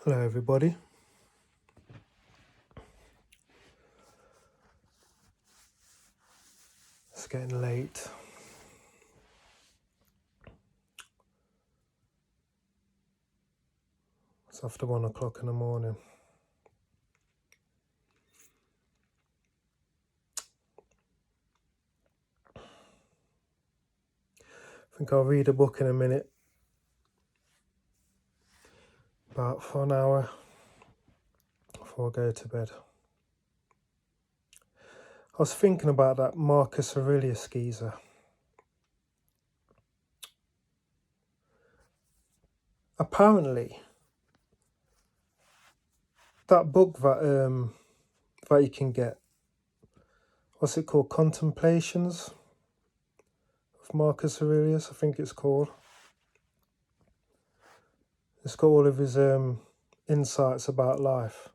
Hello everybody. It's getting late. It's after 1 o'clock in the morning. I think I'll read a book in a minute. About for an hour before I go to bed. I was thinking about that Marcus Aurelius geezer. Apparently, that book that you can get, what's it called? Contemplations of Marcus Aurelius, I think it's called. It's got all of his insights about life.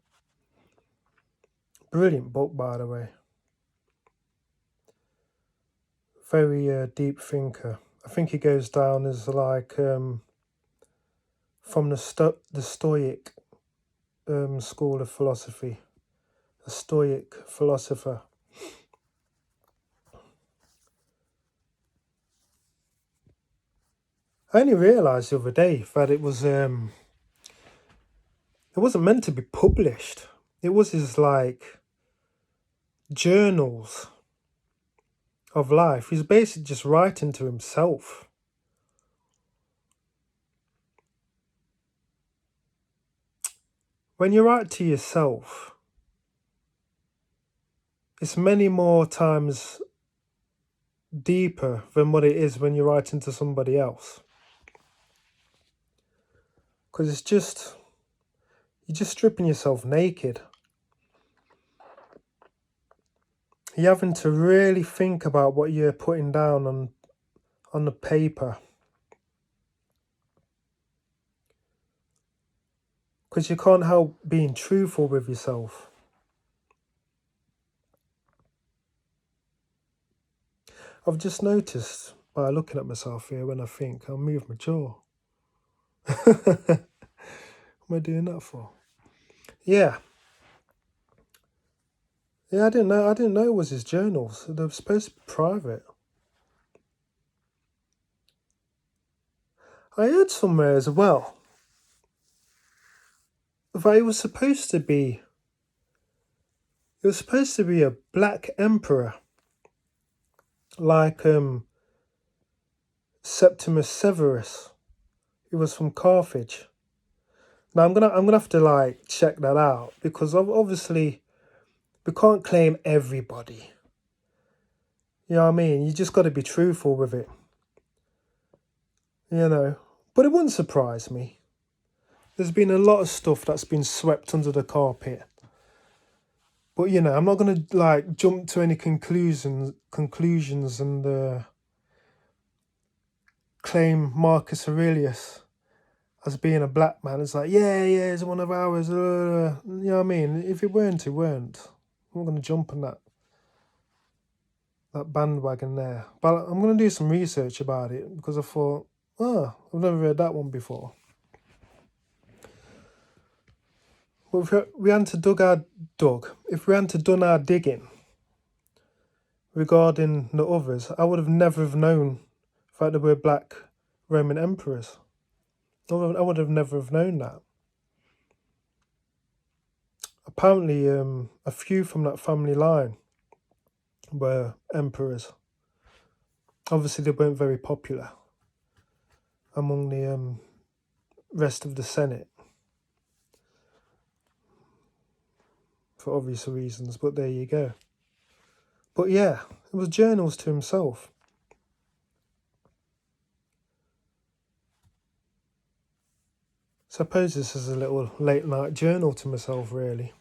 Brilliant book, by the way. Very deep thinker. I think he goes down as like from the Stoic school of philosophy, a Stoic philosopher. I only realised the other day that it wasn't meant to be published. It was his like journals of life. He's basically just writing to himself. When you write to yourself, it's many more times deeper than what it is when you're writing to somebody else. Because you're just stripping yourself naked. You're having to really think about what you're putting down on the paper. Because you can't help being truthful with yourself. I've just noticed by looking at myself here when I think, I'll move my jaw. What am I doing that for? Yeah, I didn't know it was his journals. They were supposed to be private. I heard somewhere as well that it was supposed to be a black emperor, like Septimus Severus. He was from Carthage. Now I'm gonna have to like check that out, because obviously we can't claim everybody. You know what I mean? You just got to be truthful with it. You know, but it wouldn't surprise me. There's been a lot of stuff that's been swept under the carpet. But you know, I'm not gonna like jump to any conclusions and claim Marcus Aurelius as being a black man. It's like, yeah, he's one of ours. You know what I mean? If it weren't, it weren't. I'm not going to jump on that bandwagon there. But I'm going to do some research about it, because I thought, I've never read that one before. But if we hadn't done our digging regarding the others, I would have never have known that there were black Roman emperors. I would have never have known that. Apparently, a few from that family line were emperors. Obviously, they weren't very popular among the rest of the Senate, for obvious reasons, but there you go. But yeah, it was journals to himself. Suppose this is a little late night journal to myself, really.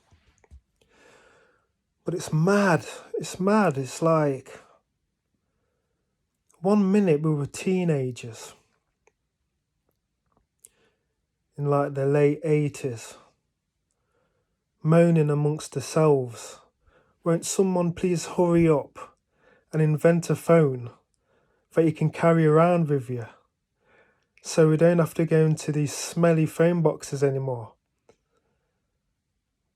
But it's mad. It's like 1 minute we were teenagers in like the late 80s, moaning amongst ourselves, won't someone please hurry up and invent a phone that you can carry around with you, so we don't have to go into these smelly phone boxes anymore?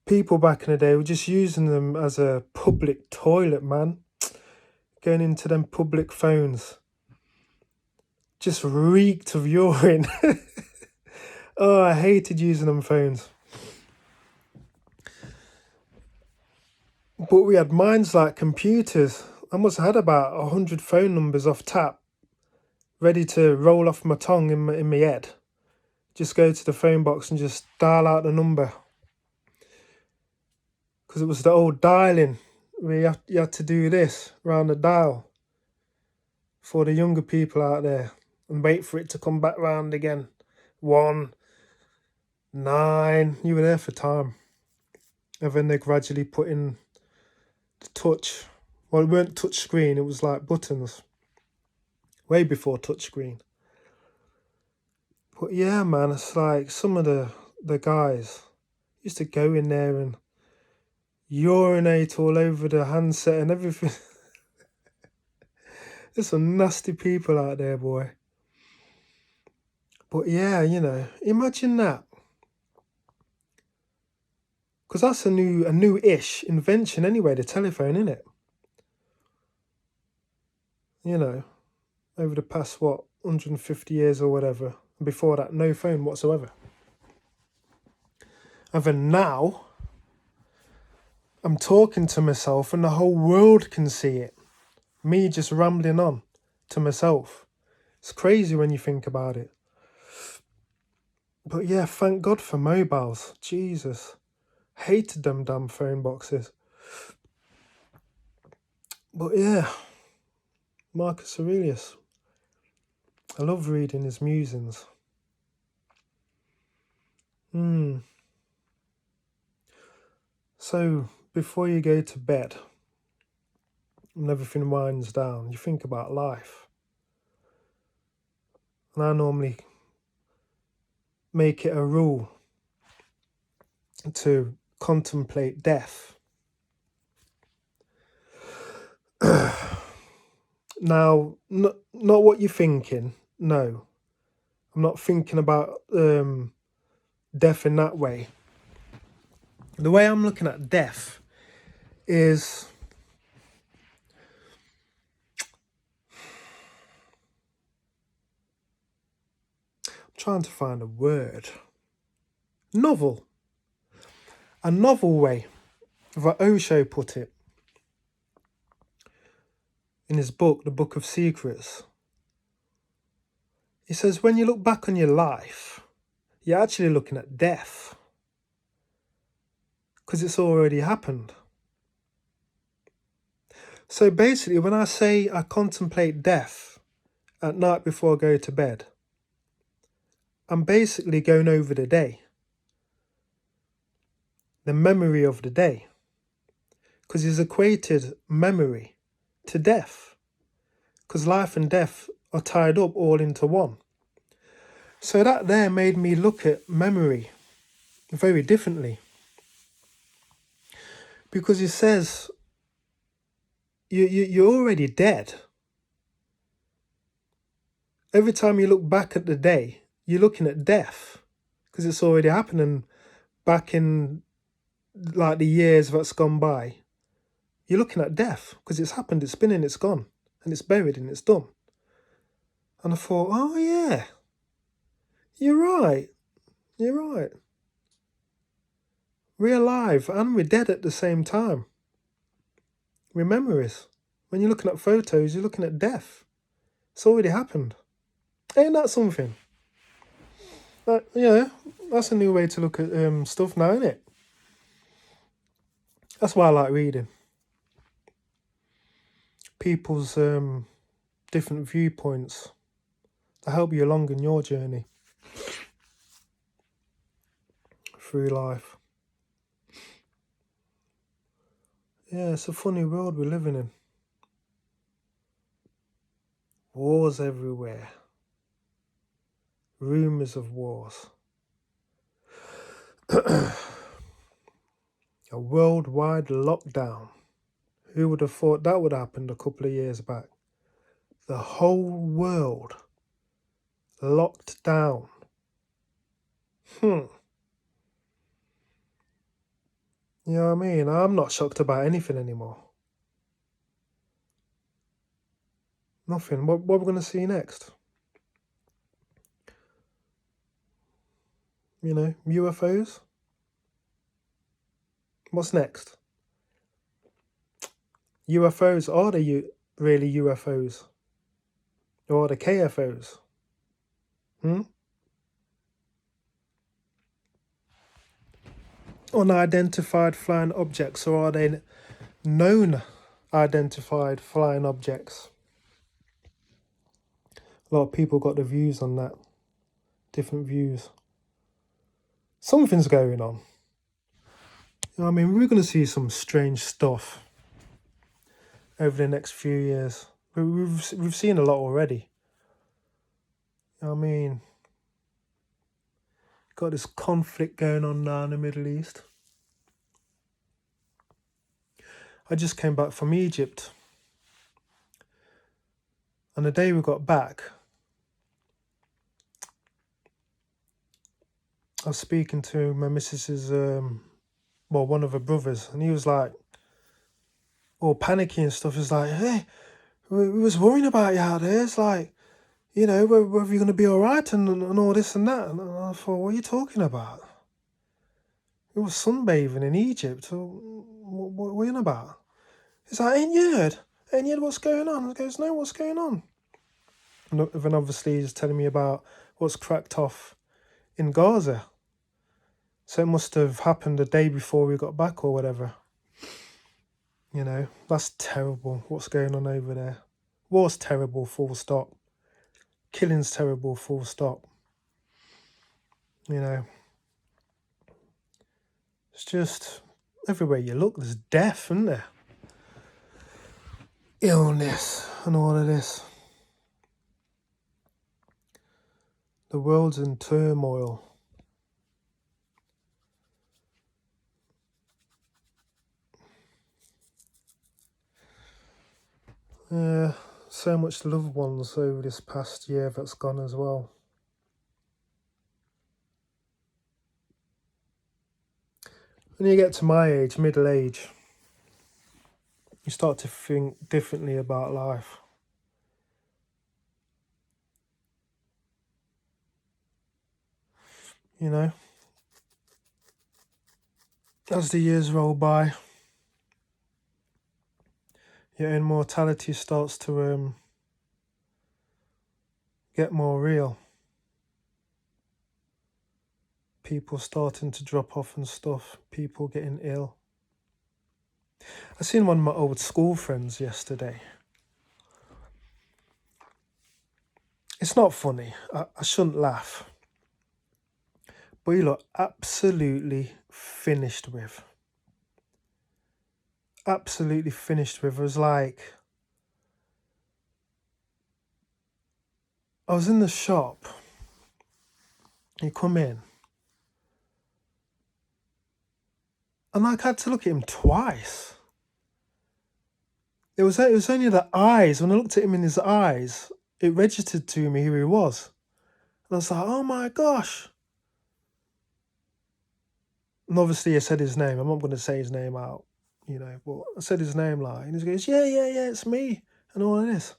People back in the day were just using them as a public toilet, man. Going into them public phones. Just reeked of urine. Oh, I hated using them phones. But we had minds like computers. I must have had about 100 phone numbers off tap, ready to roll off my tongue in my head. Just go to the phone box and just dial out the number. Because it was the old dialing, where you had to do this round the dial for the younger people out there and wait for it to come back round again. 1, 9, you were there for time. And then they gradually put in the touch. Well, it weren't touch screen, it was like buttons. Way before touch screen. But yeah, man, it's like some of the guys used to go in there and urinate all over the handset and everything. There's some nasty people out there, boy. But yeah, imagine that. Because that's a new-ish invention anyway, the telephone, innit? Over the past, 150 years or whatever. Before that, no phone whatsoever. And then now, I'm talking to myself and the whole world can see it. Me just rambling on to myself. It's crazy when you think about it. But yeah, thank God for mobiles. Jesus. Hated them damn phone boxes. But yeah, Marcus Aurelius. I love reading his musings. So, before you go to bed and everything winds down, you think about life. And I normally make it a rule to contemplate death. Now, not what you're thinking. No, I'm not thinking about death in that way. The way I'm looking at death is I'm trying to find a word. Novel. A novel way, that Osho put it in his book, The Book of Secrets. He says, when you look back on your life, you're actually looking at death. Because it's already happened. So basically, when I say I contemplate death at night before I go to bed, I'm basically going over the day. The memory of the day. Because he's equated memory to death. Because life and death are tied up all into one. So that there made me look at memory very differently. Because he says, you're already dead. Every time you look back at the day, you're looking at death. Because it's already happening back in like the years that's gone by. You're looking at death because it's happened, it's been and it's gone. And it's buried and it's done. And I thought, oh yeah, you're right. We're alive and we're dead at the same time. We're memories. When you're looking at photos, you're looking at death. It's already happened. Ain't that something? That's a new way to look at stuff now, isn't it? That's why I like reading. People's different viewpoints to help you along in your journey through life. Yeah, it's a funny world we're living in. Wars everywhere. Rumours of wars. A worldwide lockdown. Who would have thought that would have happened a couple of years back? The whole world locked down. You know what I mean? I'm not shocked about anything anymore. Nothing. What we're going to see next? You know, UFOs? What's next? UFOs, are they really UFOs? Or are they KFOs? Unidentified flying objects, or are they known identified flying objects? A lot of people got the views on that. Different views. Something's going on. You know what I mean, we're going to see some strange stuff over the next few years. We've seen a lot already. You know what I mean, got this conflict going on now in the Middle East. I just came back from Egypt. And the day we got back, I was speaking to my missus's, one of her brothers, and he was like, all panicky and stuff. He's like, hey, we was worrying about you out there. It's like, you know, whether you're going to be all right and all this and that. And I thought, what are you talking about? It was sunbathing in Egypt. So what are you on about? He's like, ain't you heard? Ain't you heard what's going on? I goes, no, what's going on? And then obviously he's telling me about what's cracked off in Gaza. So it must have happened the day before we got back or whatever. You know, that's terrible what's going on over there. War's terrible, full stop. Killing's terrible, full stop. You know, it's just everywhere you look, there's death, isn't there? Illness and all of this. The world's in turmoil. Yeah, so much loved ones over this past year that's gone as well. When you get to my age, middle age, you start to think differently about life. You know, as the years roll by, your immortality starts to get more real. People starting to drop off and stuff, people getting ill. I seen one of my old school friends yesterday. It's not funny, I shouldn't laugh. But you look absolutely finished with. Absolutely finished with. It was like, I was in the shop, you come in, and I had to look at him twice. It was only the eyes. When I looked at him in his eyes, it registered to me who he was. And I was like, oh my gosh. And obviously I said his name. I'm not going to say his name out, you know, but I said his name like, and he goes, yeah, it's me, and all of this.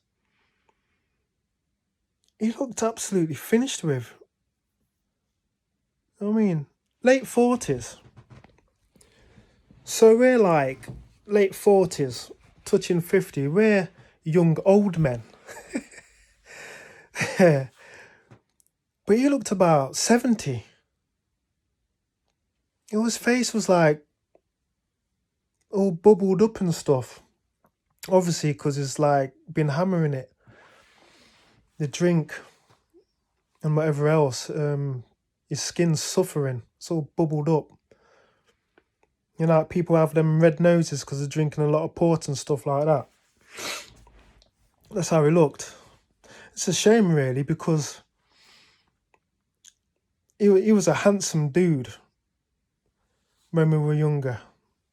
He looked absolutely finished with. I mean, late 40s. So we're like late 40s, touching 50. We're young old men. But he looked about 70. His face was like all bubbled up and stuff. Obviously, because he's like been hammering it. The drink and whatever else. His skin's suffering. It's all bubbled up. You know, like people have them red noses because they're drinking a lot of port and stuff like that. That's how he looked. It's a shame, really, because he was a handsome dude when we were younger,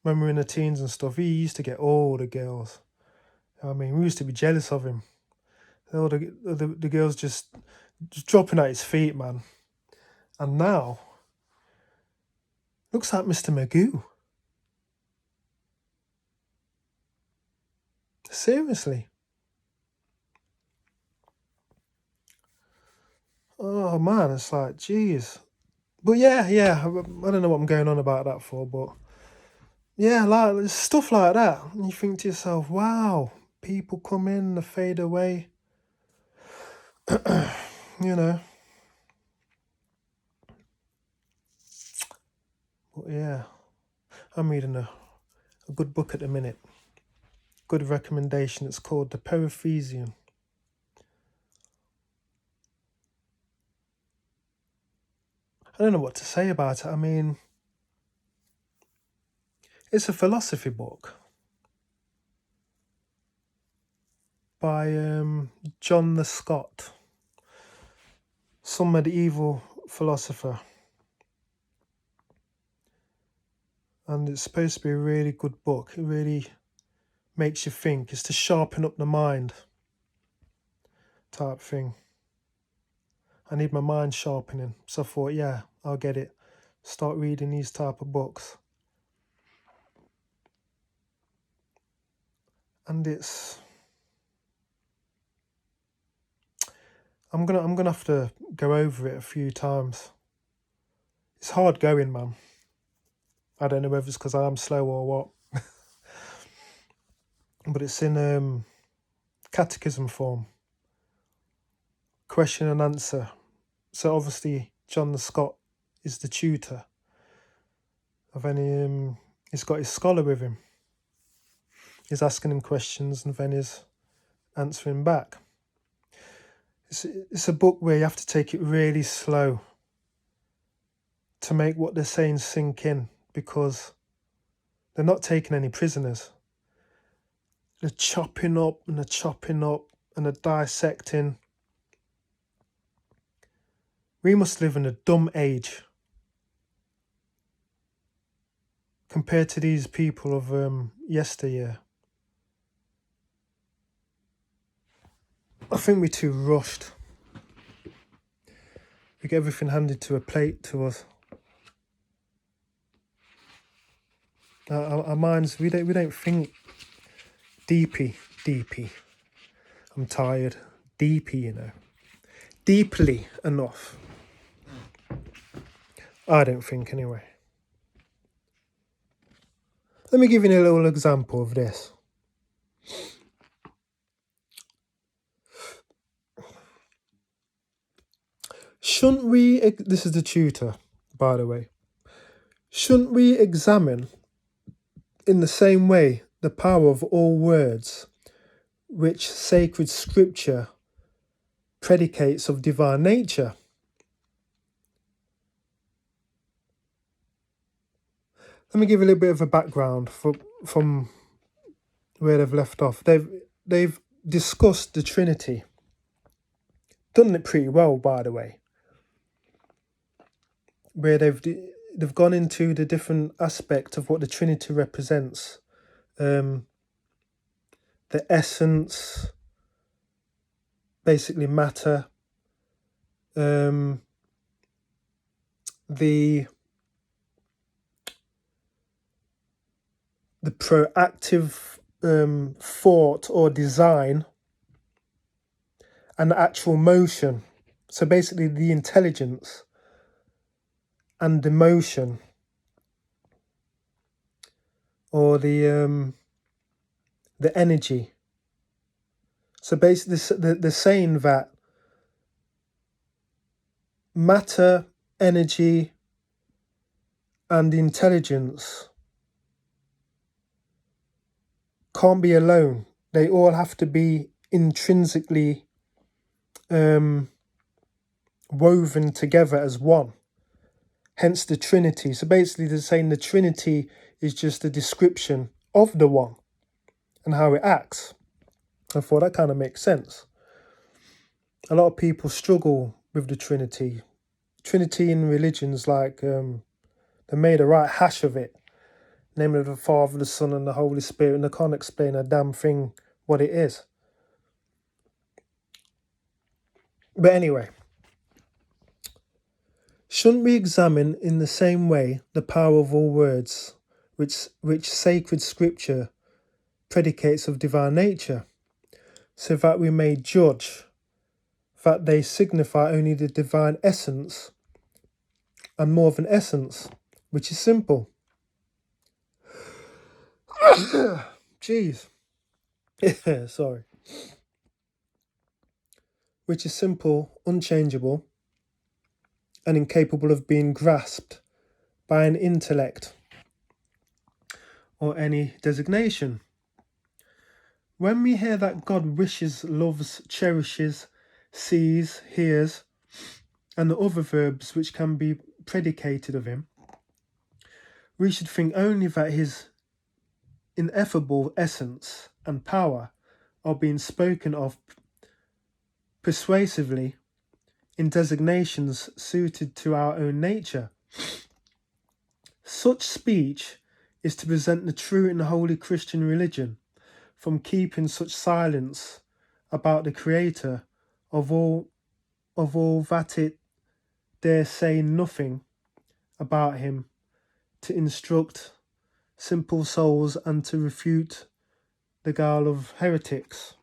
when we were in the teens and stuff. He used to get all the girls. I mean, we used to be jealous of him. All the girls just dropping at his feet, man. And now, looks like Mr. Magoo. Seriously. Oh man, it's like, geez. But yeah, I don't know what I'm going on about that for, but yeah, like there's stuff like that. And you think to yourself, wow, people come in, they fade away. You know. But yeah, I'm reading a good book at the minute. Good recommendation. It's called The Periphesium. I don't know what to say about it. I mean, it's a philosophy book by John the Scot, some medieval philosopher. And it's supposed to be a really good book. It really makes you think. It's to sharpen up the mind type thing. I need my mind sharpening. So I thought, yeah, I'll get it. Start reading these type of books. And I'm gonna have to go over it a few times. It's hard going, man. I don't know whether it's because I'm slow or what. But it's in catechism form. Question and answer. So obviously John the Scot is the tutor. He's got his scholar with him. He's asking him questions and then he's answering back. It's a book where you have to take it really slow to make what they're saying sink in, because they're not taking any prisoners. They're chopping up and they're dissecting. We must live in a dumb age compared to these people of yesteryear. I think we're too rushed. We get everything handed to a plate to us. Our minds, we don't think deeply. I'm tired. Deeply, deeply enough. I don't think, anyway. Let me give you a little example of this. Shouldn't we, this is the tutor, by the way, shouldn't we examine in the same way the power of all words which sacred scripture predicates of divine nature? Let me give you a little bit of a background from where they've left off. They've discussed the Trinity. Done it pretty well, by the way. Where they've gone into the different aspect of what the Trinity represents. The essence, basically matter, the proactive thought or design, and the actual motion. So basically the intelligence and the motion, or the energy. So basically they're saying that matter, energy, and intelligence can't be alone. They all have to be intrinsically woven together as one. Hence the Trinity. So basically they're saying the Trinity is just a description of the one and how it acts. I thought that kind of makes sense. A lot of people struggle with the Trinity. Trinity in religions, like they made a right hash of it, namely the Father, the Son, and the Holy Spirit, and they can't explain a damn thing what it is. But anyway, shouldn't we examine in the same way the power of all words which sacred scripture predicates of divine nature, so that we may judge that they signify only the divine essence and more than essence, which is simple. Jeez. Sorry. Which is simple, unchangeable, and incapable of being grasped by an intellect or any designation. When we hear that God wishes, loves, cherishes, sees, hears, and the other verbs which can be predicated of him, we should think only that his ineffable essence and power are being spoken of persuasively in designations suited to our own nature. Such speech is to present the true and holy Christian religion from keeping such silence about the Creator of all that it dare say nothing about him, to instruct simple souls and to refute the guile of heretics,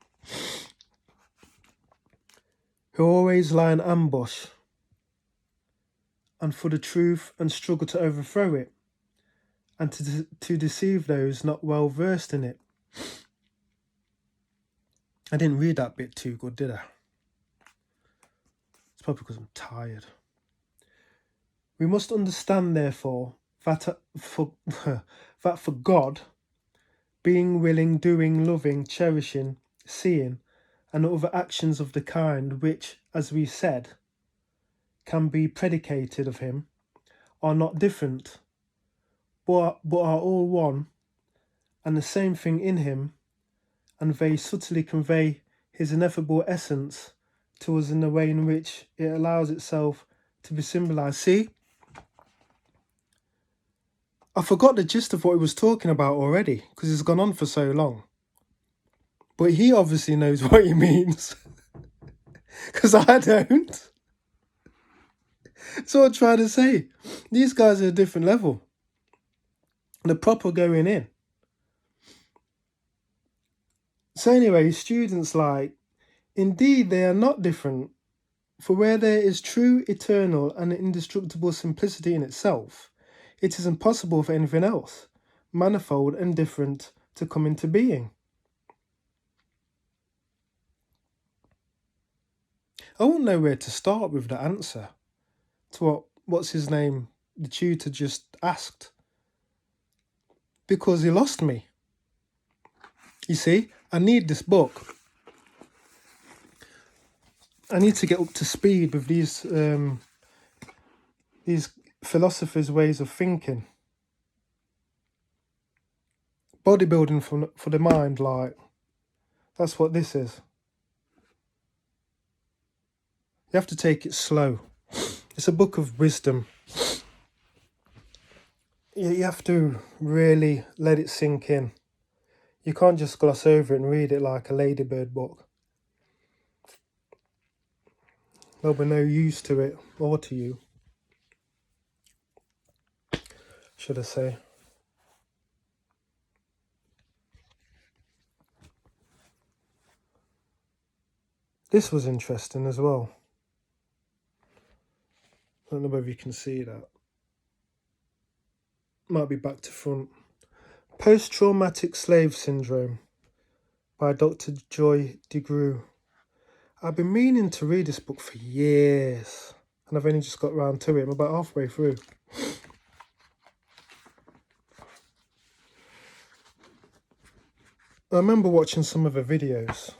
who always lie in ambush and for the truth and struggle to overthrow it, and to deceive those not well versed in it. I didn't read that bit too good, did I? It's probably because I'm tired. We must understand, therefore, that for God, being willing, doing, loving, cherishing, seeing, and other actions of the kind which, as we said, can be predicated of him, are not different, but are all one and the same thing in him, and they subtly convey his ineffable essence to us in the way in which it allows itself to be symbolized. See? I forgot the gist of what he was talking about already, because it's gone on for so long. But he obviously knows what he means, because I don't. So I'm trying to say, these guys are a different level. The proper going in. So anyway, students indeed they are not different, for where there is true, eternal, and indestructible simplicity in itself, it is impossible for anything else, manifold and different, to come into being. I won't know where to start with the answer to what's his name, the tutor just asked, because he lost me. You see, I need this book. I need to get up to speed with these philosophers' ways of thinking. Bodybuilding for the mind, that's what this is. You have to take it slow. It's a book of wisdom. You have to really let it sink in. You can't just gloss over it and read it like a ladybird book. There'll be no use to it, or to you, should I say. This was interesting as well. I don't know whether you can see that. Might be back to front. Post-Traumatic Slave Syndrome by Dr. Joy DeGruy. I've been meaning to read this book for years, and I've only just got round to it. I'm about halfway through. I remember watching some of her videos,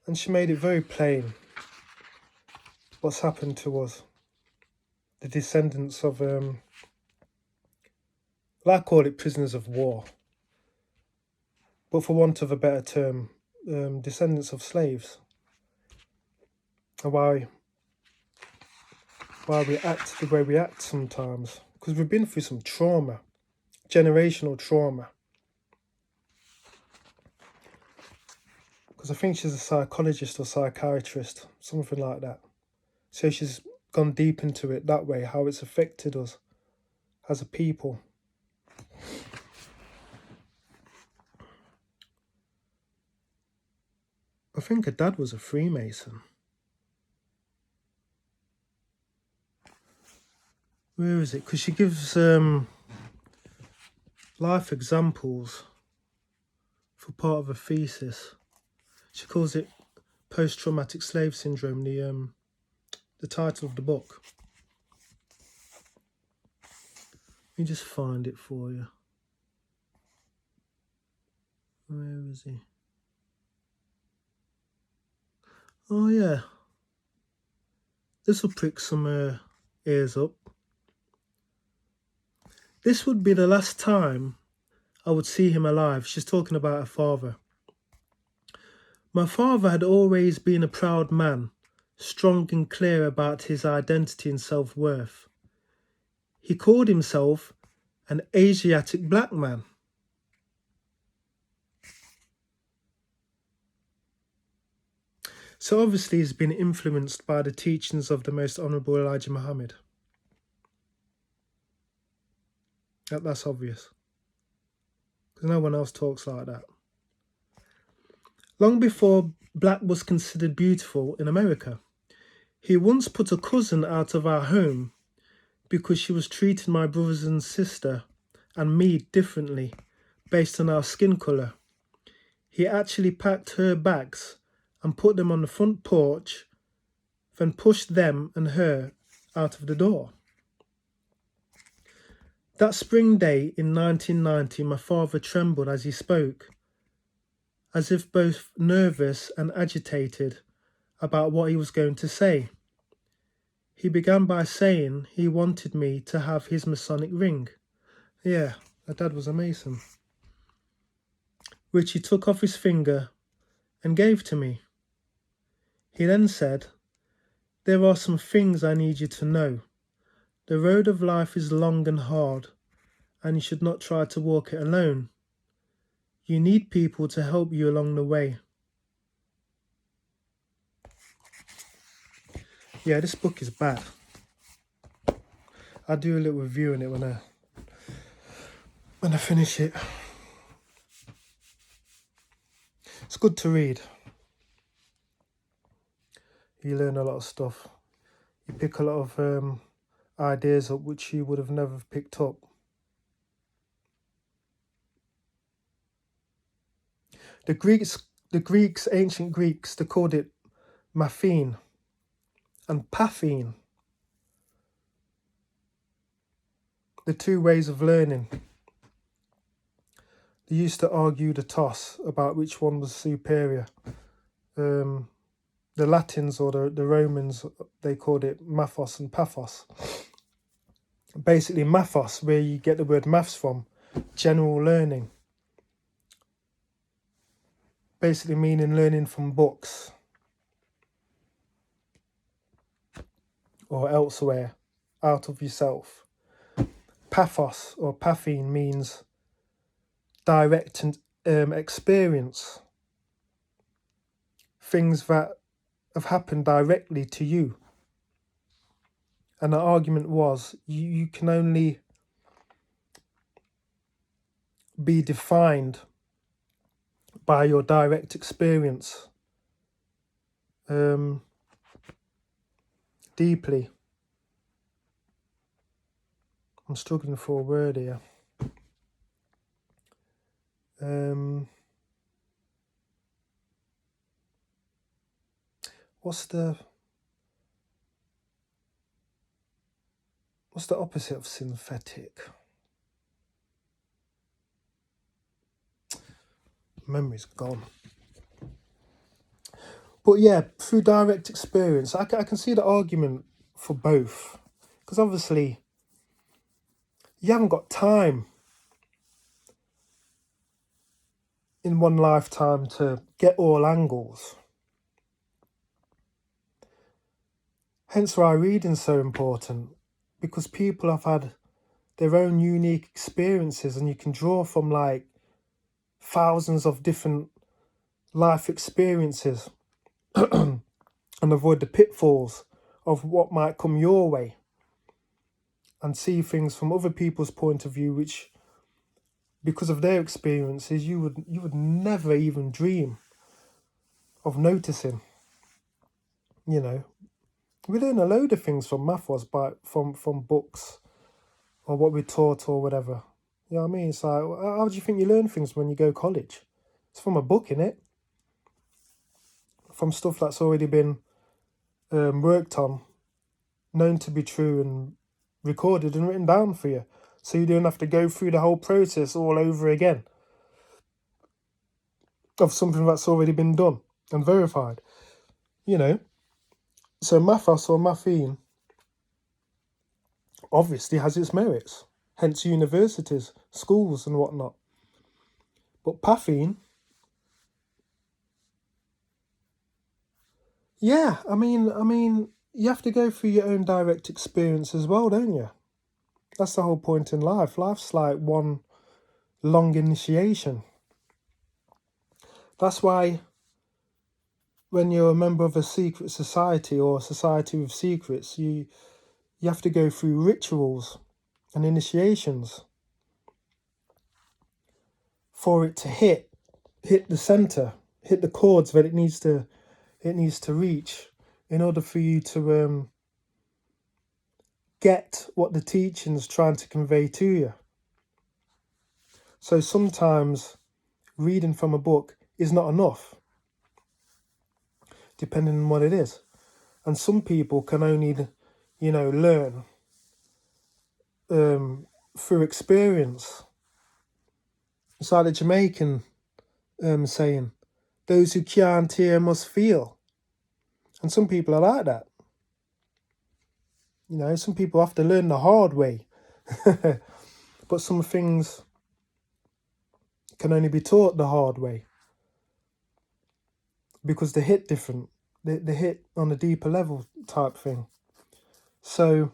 and she made it very plain what's happened to us, the descendants of, I call it prisoners of war, but for want of a better term, descendants of slaves, and why we act the way we act sometimes, because we've been through some trauma, generational trauma. Because I think she's a psychologist or psychiatrist, something like that. So she's gone deep into it that way, how it's affected us as a people. I think her dad was a Freemason. Where is it? Because she gives life examples for part of a thesis. She calls it post-traumatic slave syndrome, the title of the book. Let me just find it for you. Where is he? Oh yeah. This will prick some ears up. This would be the last time I would see him alive. She's talking about her father. My father had always been a proud man, strong and clear about his identity and self-worth. He called himself an Asiatic black man. So obviously he's been influenced by the teachings of the Most Honourable Elijah Muhammad. That's obvious. Because no one else talks like that. Long before black was considered beautiful in America, he once put a cousin out of our home because she was treating my brothers and sister and me differently based on our skin colour. He actually packed her bags and put them on the front porch, then pushed them and her out of the door. That spring day in 1990, my father trembled as he spoke, as if both nervous and agitated about what he was going to say. He began by saying he wanted me to have his Masonic ring. Yeah, my dad was a Mason. Which he took off his finger and gave to me. He then said, "There are some things I need you to know. The road of life is long and hard, and you should not try to walk it alone. You need people to help you along the way." Yeah, this book is bad. I'll do a little review on it when I finish it. It's good to read. You learn a lot of stuff. You pick a lot of ideas up which you would have never picked up. The Greeks, ancient Greeks, they called it maphine and paphine. The two ways of learning. They used to argue the toss about which one was superior. The Latins or the Romans, they called it mathos and paphos. Basically, mathos, where you get the word maths from, general learning. Basically meaning learning from books or elsewhere, out of yourself. Paphos or paphine means direct and experience. Things that have happened directly to you. And the argument was you can only be defined by your direct experience deeply. I'm struggling for a word here. What's the opposite of synthetic? Memory's gone. But yeah, through direct experience, I can see the argument for both. Because obviously, you haven't got time in one lifetime to get all angles. Hence why reading's so important. Because people have had their own unique experiences and you can draw from like thousands of different life experiences and avoid the pitfalls of what might come your way and see things from other people's point of view, which because of their experiences you would never even dream of noticing. You know, we learn a load of things from maths from books or what we're taught or whatever. You know what I mean? It's like, how do you think you learn things when you go college? It's from a book, innit? From stuff that's already been worked on, known to be true and recorded and written down for you. So you don't have to go through the whole process all over again of something that's already been done and verified. You know? So mathos or mathine obviously has its merits. Hence universities, schools and whatnot. But pathine, yeah, I mean, you have to go through your own direct experience as well, don't you? That's the whole point in life. Life's like one long initiation. That's why when you're a member of a secret society or a society with secrets, you have to go through rituals and initiations for it to hit the center, hit the chords that it needs to reach in order for you to get what the teaching's trying to convey to you. So sometimes reading from a book is not enough, depending on what it is. And some people can only, learn through experience. It's like the Jamaican saying, those who can't hear must feel. And some people are like that. Some people have to learn the hard way. But some things can only be taught the hard way. Because they hit different. They hit on a deeper level type thing. So,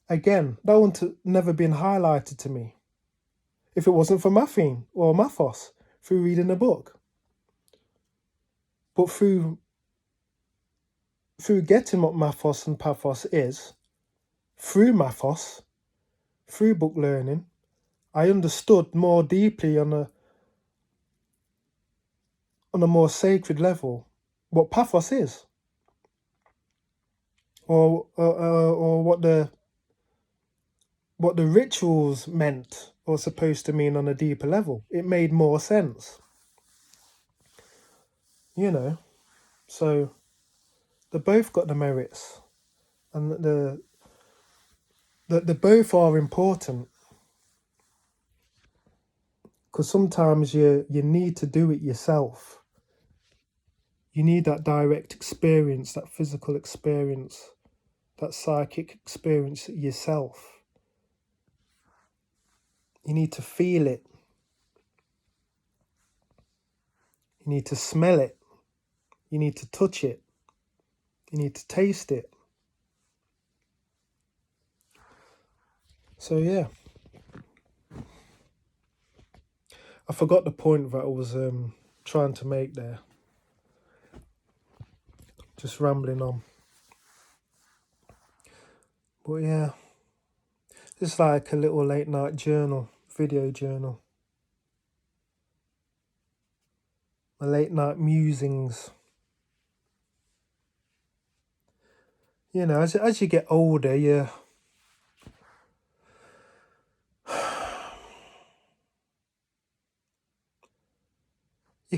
again, that wouldn't have never been highlighted to me if it wasn't for mathine or mathos through reading a book. But through getting what mathos and pathos is, through mathos, through book learning, I understood more deeply on a more sacred level what pathos is, or what the rituals meant or supposed to mean on a deeper level. It made more sense, So they both got the merits, and they both are important. Because sometimes you need to do it yourself. You need that direct experience, that physical experience, that psychic experience yourself. You need to feel it. You need to smell it. You need to touch it. You need to taste it. So yeah. I forgot the point that I was trying to make there. Just rambling on. But yeah, it's like a little late night journal, video journal. My late night musings. As you get older, you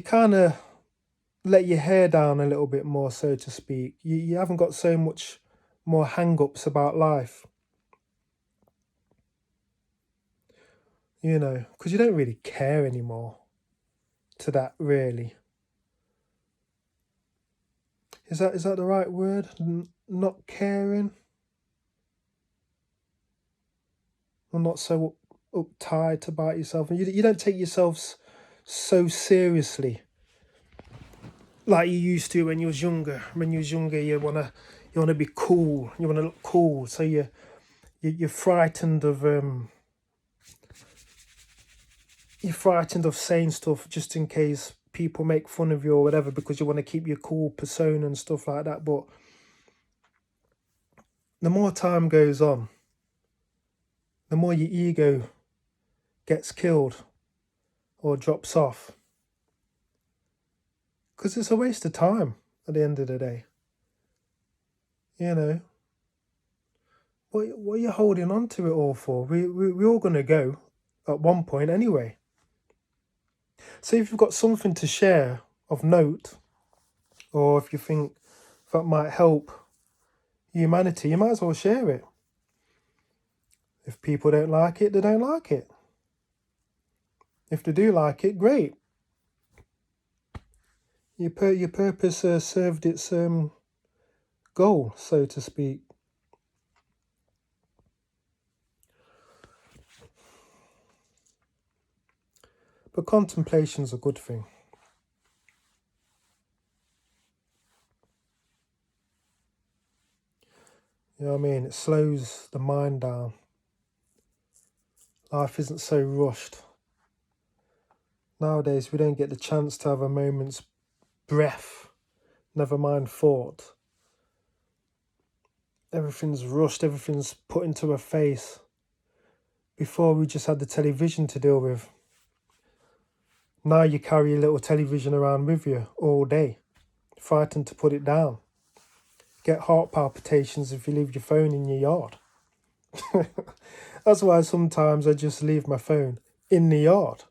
kind of let your hair down a little bit more, so to speak. You haven't got so much more hang-ups about life. Because you don't really care anymore to that, really. Is that the right word? Not caring? Or not so uptight about yourself. And you don't take yourself so seriously like you used to when you was younger. When you was younger, you wanna be cool. You wanna look cool. So you're frightened of saying stuff just in case people make fun of you or whatever, because you want to keep your cool persona and stuff like that. But the more time goes on, the more your ego gets killed or drops off. Because it's a waste of time at the end of the day. You know, what are you holding on to it all for? We're all going to go at one point anyway. So if you've got something to share of note, or if you think that might help humanity, you might as well share it. If people don't like it, they don't like it. If they do like it, great. Your purpose served its goal, so to speak. But contemplation's a good thing. You know what I mean? It slows the mind down. Life isn't so rushed. Nowadays, we don't get the chance to have a moment's breath, never mind thought. Everything's rushed, everything's put into a face. Before, we just had the television to deal with. Now you carry a little television around with you all day, frightened to put it down. Get heart palpitations if you leave your phone in your yard. That's why sometimes I just leave my phone in the yard.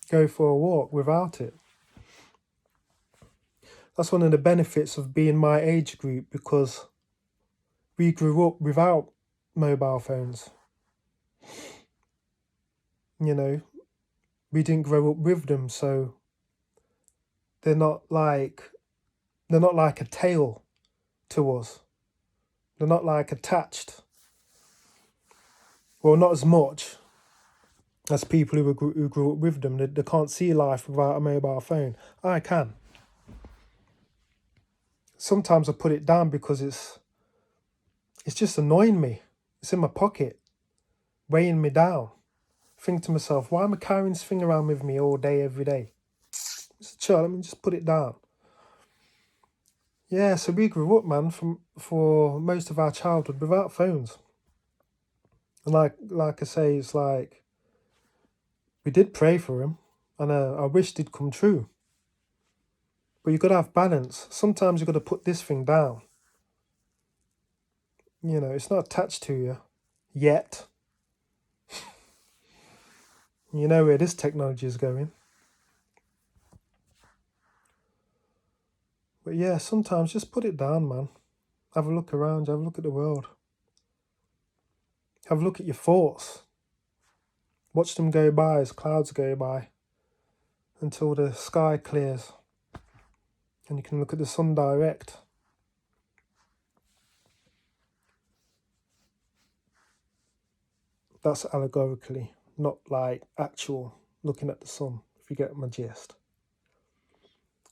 Go for a walk without it. That's one of the benefits of being my age group, because we grew up without mobile phones. You know, we didn't grow up with them, so they're not like a tail to us. They're not like attached. Well, not as much as people who grew up with them. They can't see life without a mobile phone. I can. Sometimes I put it down because it's just annoying me. It's in my pocket, weighing me down. Think to myself, why am I carrying this thing around with me all day, every day? Just chill, let me just put it down. Yeah, so we grew up, man, for most of our childhood without phones. And like I say, it's like we did pray for him, and our wish did come true. But you've got to have balance. Sometimes you've got to put this thing down. You know, it's not attached to you yet. You know where this technology is going. But yeah, sometimes just put it down, man. Have a look around, have a look at the world. Have a look at your thoughts. Watch them go by as clouds go by until the sky clears and you can look at the sun direct. That's allegorically, not like actual looking at the sun, if you get my gist.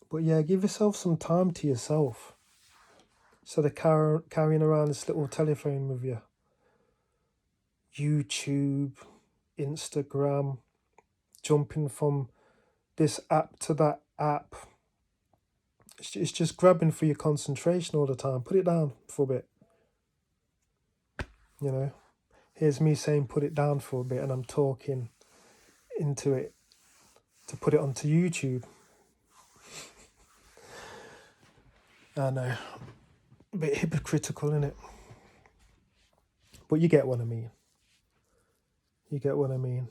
But yeah, give yourself some time to yourself. Instead of carrying around this little telephone with you. YouTube, Instagram, jumping from this app to that app. It's just grabbing for your concentration all the time. Put it down for a bit. You know, here's me saying put it down for a bit, and I'm talking into it to put it onto YouTube. I know, a bit hypocritical, innit? But you get what I mean. You get what I mean.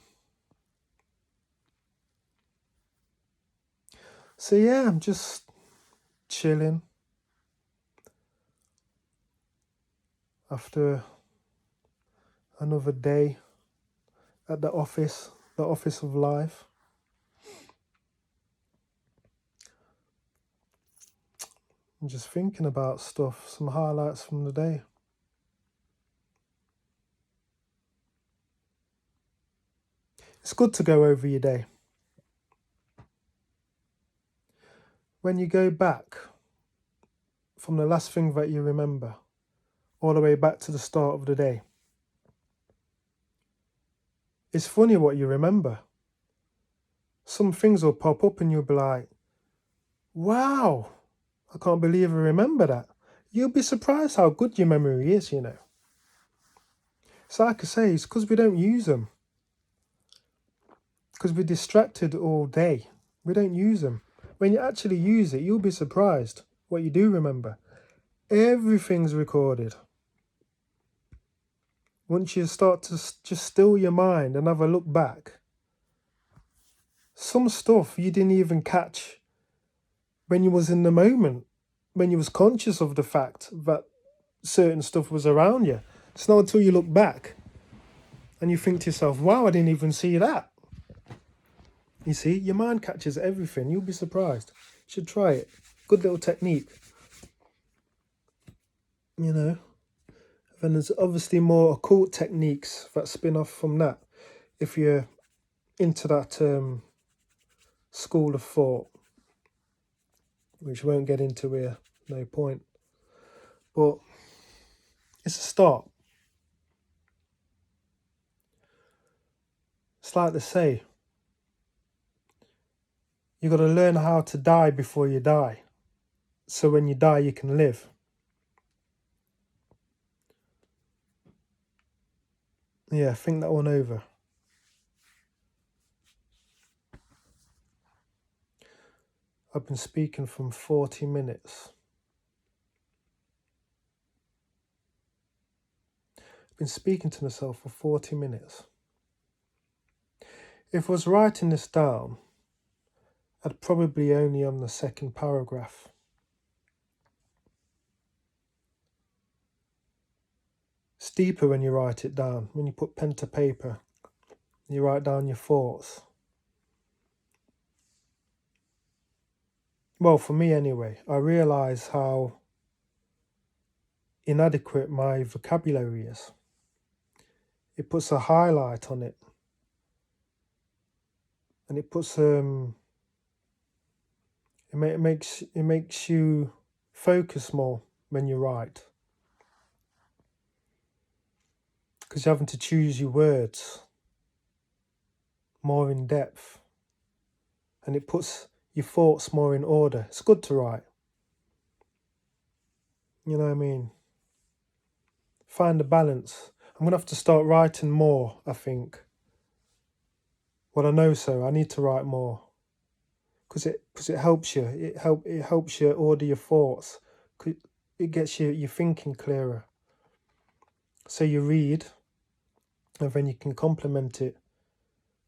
So yeah, I'm just chilling after another day at the office of life. I'm just thinking about stuff, some highlights from the day. It's good to go over your day. When you go back from the last thing that you remember, all the way back to the start of the day, it's funny what you remember. Some things will pop up and you'll be like, wow, I can't believe I remember that. You'll be surprised how good your memory is, you know. So like I say, it's because we don't use them. Because we're distracted all day. We don't use them. when you actually use it, you'll be surprised what you do remember. Everything's recorded. Once you start to just still your mind and have a look back, some stuff you didn't even catch when you was in the moment, when you was conscious of the fact that certain stuff was around you. It's not until you look back and you think to yourself, wow, I didn't even see that. You see, your mind catches everything. You'll be surprised. You should try it. Good little technique. You know. And there's obviously more occult techniques that spin off from that. If you're into that school of thought, which we won't get into here, no point. But it's a start. It's like they say, you got to learn how to die before you die. So when you die, you can live. Yeah, think that one over. I've been speaking for 40 minutes. I've been speaking to myself for 40 minutes. If I was writing this down, I'd probably only on the second paragraph. It's deeper when you write it down. When you put pen to paper, you write down your thoughts. Well, for me anyway, I realise how inadequate my vocabulary is. It puts a highlight on it. And it puts it makes you focus more when you write. Because you're having to choose your words more in depth. And it puts your thoughts more in order. It's good to write. You know what I mean? Find a balance. I'm going to have to start writing more, I think. Well, I know so. I need to write more. Because it helps you. It helps you order your thoughts. It gets your thinking clearer. So you read, and then you can complement it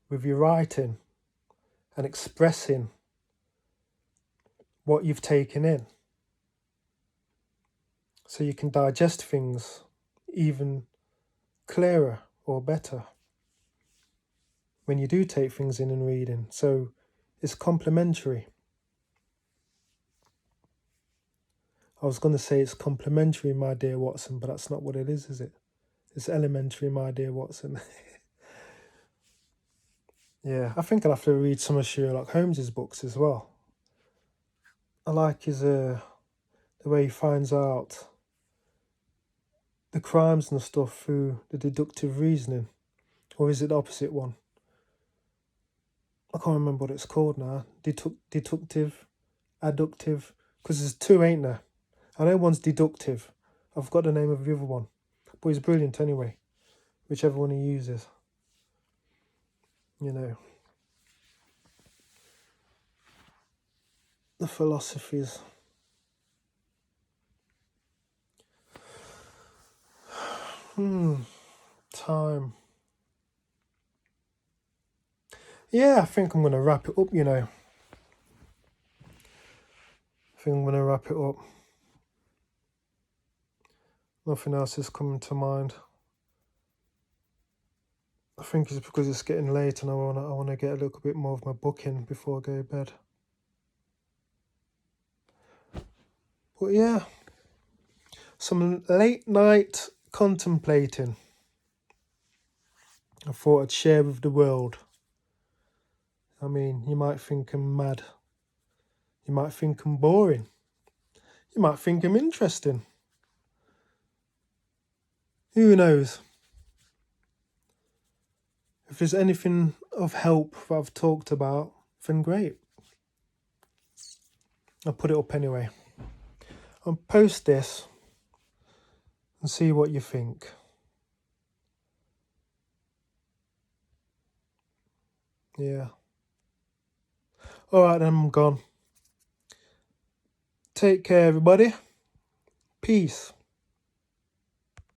with your writing and expressing what you've taken in. So you can digest things even clearer or better when you do take things in and reading. So it's complementary. I was going to say it's complementary, my dear Watson, but that's not what it is it? It's elementary, my dear Watson. Yeah, I think I'll have to read some of Sherlock Holmes's books as well. I like his the way he finds out the crimes and stuff through the deductive reasoning. Or is it the opposite one? I can't remember what it's called now. Deductive, adductive. Because there's two, ain't there? I know one's deductive. I've got the name of the other one. But he's brilliant anyway. Whichever one he uses. You know. The philosophies. Time. Yeah, I think I'm going to wrap it up, you know. I think I'm going to wrap it up. Nothing else is coming to mind. I think it's because it's getting late and I want to get a little bit more of my book in before I go to bed. But yeah, some late night contemplating. I thought I'd share with the world. I mean, you might think I'm mad. You might think I'm boring. You might think I'm interesting. Who knows? If there's anything of help that I've talked about, then great. I'll put it up anyway. I'll post this and see what you think. Yeah. Alright then, I'm gone. Take care, everybody. Peace.